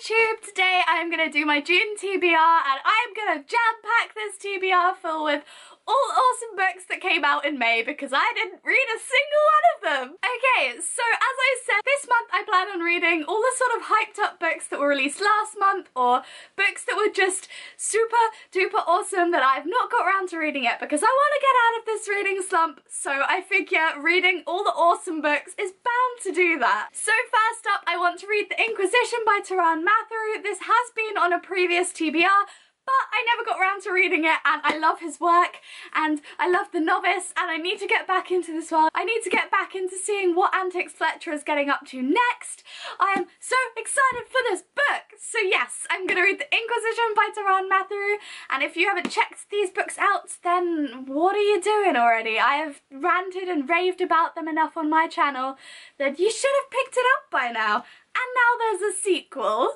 YouTube! Today I'm going to do my June TBR and I'm going to jam-pack this TBR full with all awesome books that came out in May because I didn't read a single one of them. Okay, so as I said, this month I plan on reading all the sort of hyped up books that were released last month or books that were just super duper awesome that I've not got around to reading yet because I want to get out of this reading slump, so I figure reading all the awesome books is bound to do that. So first up I want to read The Inquisition by Taran Matharu. This has been on a previous TBR, but I never got around to reading it and I love his work and I love The Novice and I need to get back into this world. I need to get back into seeing what antics Fletcher is getting up to next. I am so excited for this book. So yes, I'm going to read The Inquisition by Taran Matharu, and if you haven't checked these books out, then what are you doing already? I have ranted and raved about them enough on my channel that you should have picked it up by now. And now there's a sequel.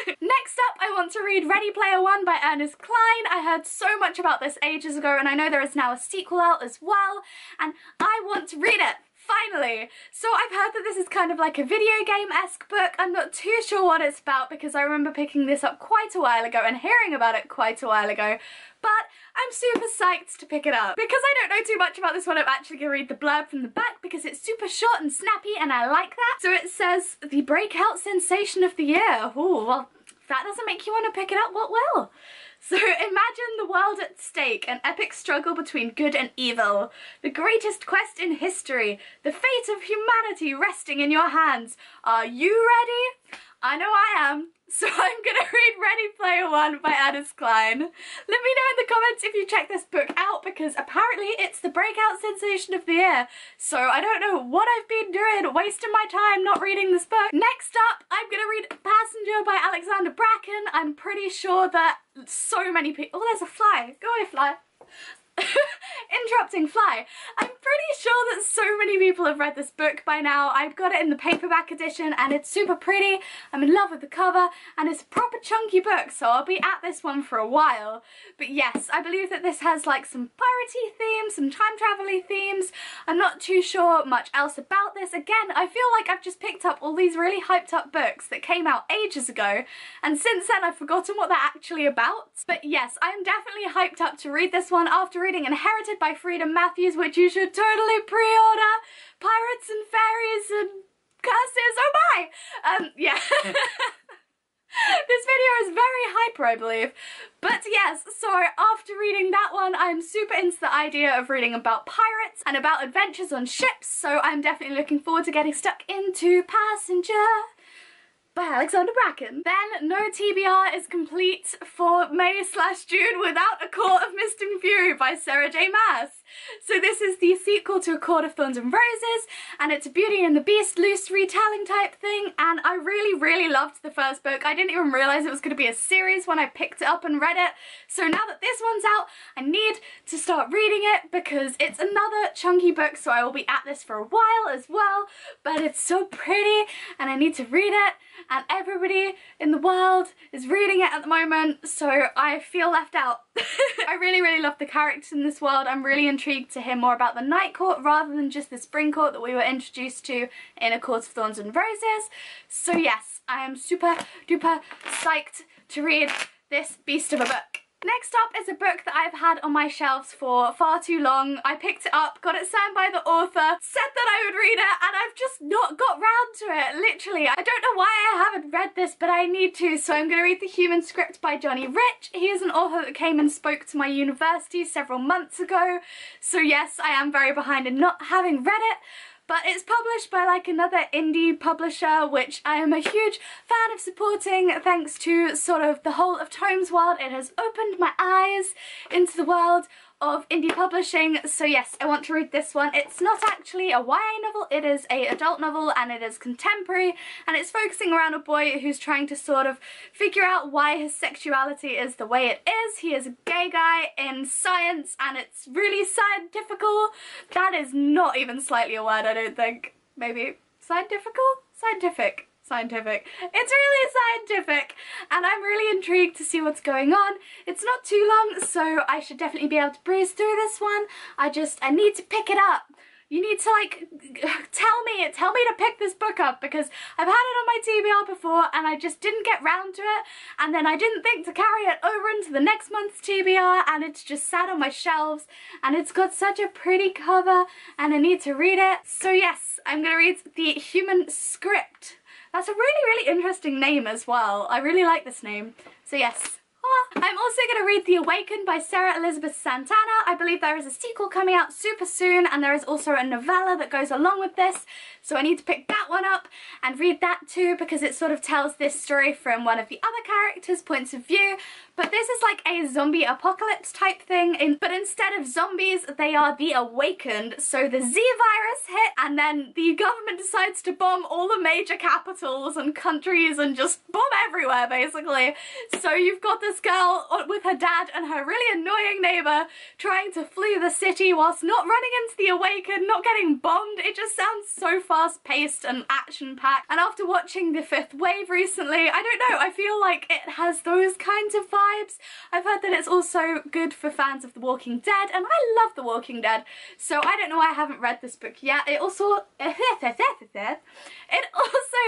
Next up, I want to read Ready Player One by Ernest Cline. I heard so much about this ages ago and I know there is now a sequel out as well, and I want to read it. Finally! So I've heard that this is kind of like a video game-esque book. I'm not too sure what it's about because I remember picking this up quite a while ago and hearing about it quite a while ago, but I'm super psyched to pick it up. Because I don't know too much about this one, I'm actually going to read the blurb from the back because it's super short and snappy and I like that. So it says, the breakout sensation of the year. Ooh, well, if that doesn't make you want to pick it up, what will? So imagine the world at stake, an epic struggle between good and evil. The greatest quest in history, the fate of humanity resting in your hands. Are you ready? I know I am. So I'm gonna read Ready Player One by Ernest Cline. Let me know in the comments if you check this book out because apparently it's the breakout sensation of the year. So I don't know what I've been doing, wasting my time not reading this book. Next up, I'm gonna read Passenger by Alexander Bracken. I'm pretty sure that so many people— oh, there's a fly. Go away, fly. Interrupting fly. I'm pretty sure that so many people have read this book by now. I've got it in the paperback edition and it's super pretty. I'm in love with the cover and it's a proper chunky book, so I'll be at this one for a while. But yes, I believe that this has like some piratey themes, some time travel-y themes. I'm not too sure much else about this. Again, I feel like I've just picked up all these really hyped up books that came out ages ago and since then I've forgotten what they're actually about. But yes, I'm definitely hyped up to read this one after reading Inherited by Freedom Matthews, which you should totally pre-order. Pirates and fairies and curses, oh my! Yeah. This video is very hyper, I believe. But yes, so after reading that one, I'm super into the idea of reading about pirates and about adventures on ships, so I'm definitely looking forward to getting stuck into Passenger by Alexander Bracken. Then no TBR is complete for May/June without A Court of Mist and Fury by Sarah J Maas. So this is the sequel to A Court of Thorns and Roses and it's a Beauty and the Beast loose retelling type thing, and I really loved the first book. I didn't even realise it was going to be a series when I picked it up and read it. So now that this one's out, I need to start reading it because it's another chunky book, so I will be at this for a while as well, but it's so pretty and I need to read it. And everybody in the world is reading it at the moment, so I feel left out. I really love the characters in this world. I'm really intrigued to hear more about the Night Court rather than just the Spring Court that we were introduced to in A Court of Thorns and Roses. So yes, I am super duper psyched to read this beast of a book. Next up is a book that I've had on my shelves for far too long. I picked it up, got it signed by the author, said that I would read it, and I've just not got round to it, literally. I don't know why I haven't read this, but I need to, so I'm going to read The Human Script by Johnny Rich. He is an author that came and spoke to my university several months ago, so yes, I am very behind in not having read it. But it's published by like another indie publisher, which I am a huge fan of supporting thanks to sort of the whole of Tomes world. It has opened my eyes into the world of indie publishing, so yes, I want to read this one. It's not actually a YA novel, it is an adult novel and it is contemporary and it's focusing around a boy who's trying to sort of figure out why his sexuality is the way it is. He is a gay guy in science and it's really scientifical. That is not even slightly a word, I don't think. Maybe scientifical? Scientific. Scientific. It's really scientific and I'm really intrigued to see what's going on. It's not too long, so I should definitely be able to breeze through this one. I need to pick it up. you need to like tell me to pick this book up, because I've had it on my TBR before and I just didn't get round to it, and then I didn't think to carry it over into the next month's TBR, and it's just sat on my shelves, and it's got such a pretty cover and I need to read it. So yes, I'm gonna read The Human Script. That's a really interesting name as well. I really like this name. So yes. I'm also going to read The Awakened by Sarah Elizabeth Santana. I believe there is a sequel coming out super soon, and there is also a novella that goes along with this, so I need to pick that one up and read that too, because it sort of tells this story from one of the other characters' points of view. But this is like a zombie apocalypse type thing, but instead of zombies, they are the awakened. So the Z virus hit, and then the government decides to bomb all the major capitals and countries and just bomb everywhere, basically. So you've got this girl with her dad and her really annoying neighbour trying to flee the city whilst not running into the awakened, not getting bombed. It just sounds so fast-paced and action-packed. And after watching The Fifth Wave recently, I don't know, I feel like it has those kinds of vibes. I've heard that it's also good for fans of The Walking Dead, and I love The Walking Dead, so I don't know why I haven't read this book yet. It also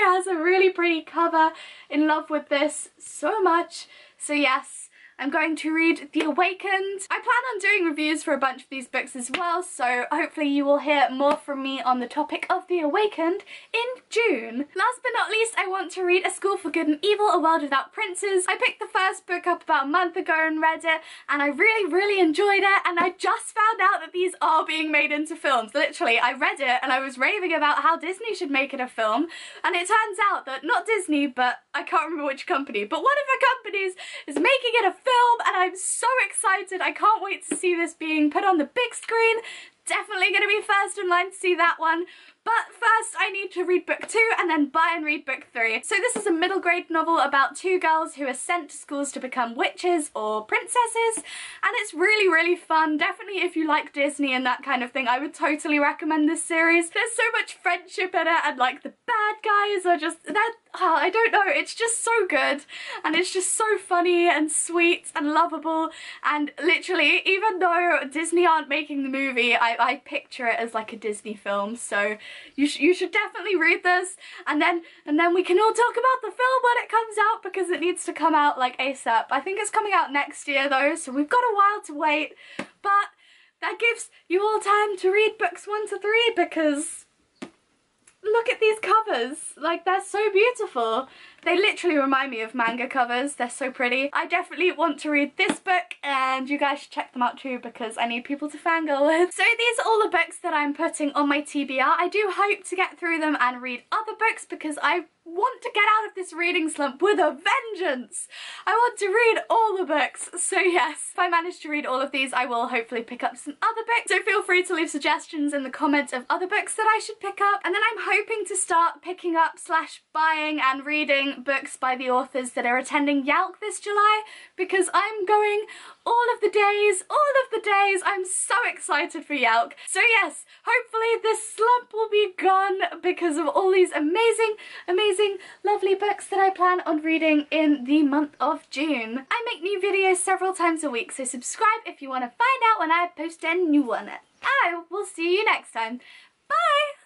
has a really pretty cover. In love with this so much. So yes, I'm going to read The Awakened. I plan on doing reviews for a bunch of these books as well, so hopefully you will hear more from me on the topic of The Awakened in June. Last but not least, I want to read A School for Good and Evil, A World Without Princes. I picked the first book up about a month ago and read it, and I really enjoyed it, and I just found out that these are being made into films. Literally, I read it and I was raving about how Disney should make it a film, and it turns out that not Disney, but I can't remember which company, but one of the companies is making it a film, and I'm so excited. I can't wait to see this being put on the big screen. Definitely going to be first in line to see that one. But first I need to read book 2 and then buy and read book 3. So this is a middle grade novel about two girls who are sent to schools to become witches or princesses, and it's really fun. Definitely if you like Disney and that kind of thing, I would totally recommend this series. There's so much friendship in it, and like the bad guys are just, I don't know, it's just so good, and it's just so funny and sweet and lovable, and literally, even though Disney aren't making the movie, I picture it as like a Disney film, so you should definitely read this, and then we can all talk about the film when it comes out, because it needs to come out like ASAP. I think it's coming out next year though, so we've got a while to wait, but that gives you all time to read books 1 to 3, because look at these covers, like they're so beautiful. They literally remind me of manga covers, they're so pretty. I definitely want to read this book, and you guys should check them out too, because I need people to fangirl with. So these are all the books that I'm putting on my TBR. I do hope to get through them and read other books, because I want to get out of this reading slump with a vengeance. I want to read all the books, so yes, if I manage to read all of these, I will hopefully pick up some other books. So feel free to leave suggestions in the comments of other books that I should pick up, and then I'm hoping to start picking up / buying and reading books by the authors that are attending YALC this July, because I'm going all of the days. I'm so excited for YALC. So yes, hopefully this slump will be gone because of all these amazing lovely books that I plan on reading in the month of June. I make new videos several times a week, so subscribe if you want to find out when I post a new one. I will see you next time. Bye!